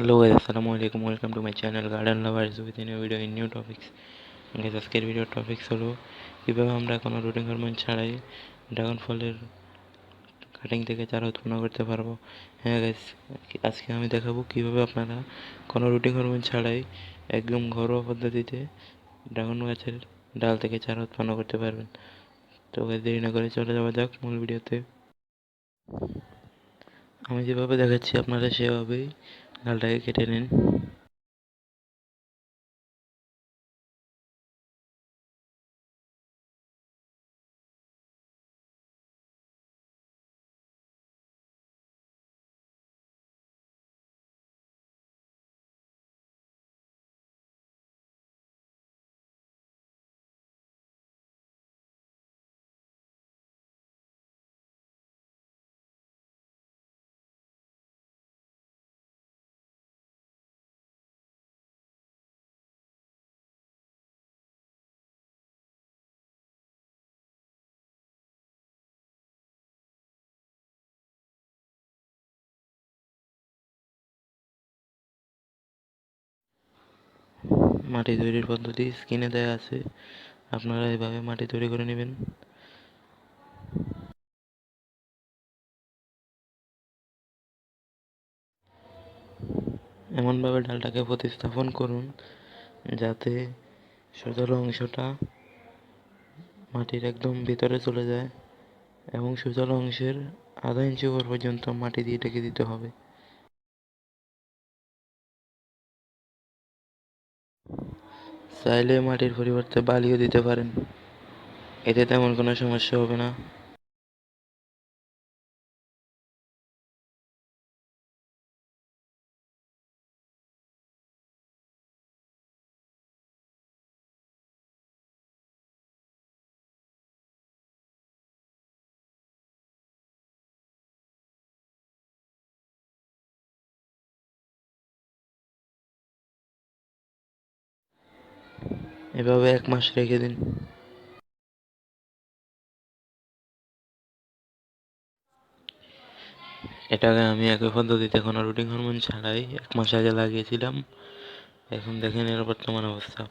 Hello guys, assalamu alaikum. Welcome to my channel Garden Lovers with a new video in new topics. Guys, আজকের video topics হলো কিভাবে আমরা কোনো routine hormone ছাড়াই dragon ফলের cutting থেকে চারা উৎপন্ন করতে পারবো। হ্যাঁ গাইস, আজকে আমি দেখাবো কিভাবে আপনারা কোনো রুটিন হরমোন ছাড়াই একদম ঘরোয়া পদ্ধতিতে ড্রাগন গাছের ডাল থেকে চারা উৎপন্ন করতে পারবেন। তো গাইস, দেরি না করে চলে যাওয়া যাক মূল ভিডিওতে। আমি যেভাবে দেখাচ্ছি আপনারা সেভাবেই ডালটাকে কেটে নিন। মাটি তৈরির পদ্ধতি স্ক্রিনে দেওয়া আছে, আপনারা এভাবে মাটি তৈরি করে নেবেন। এমনভাবে ডালটাকে প্রতিস্থাপন করুন যাতে সোজা অংশটা মাটির একদম ভিতরে চলে যায় এবং সোজা অংশের আধা ইঞ্চি উপর পর্যন্ত মাটি দিয়ে ঢেকে দিতে হবে। চাইলে মাটির পরিবর্তে বালিও দিতে পারেন, এতে তেমন কোনো সমস্যা হবে না। এভাবে 1 মাস রেখে দিন। এটাকে আমি একই পদ্ধতিতে কোনো রুটিন হরমোন ছাড়াই 1 মাস আগে লাগিয়েছিলাম। এখন দেখেন এর বর্তমান অবস্থা।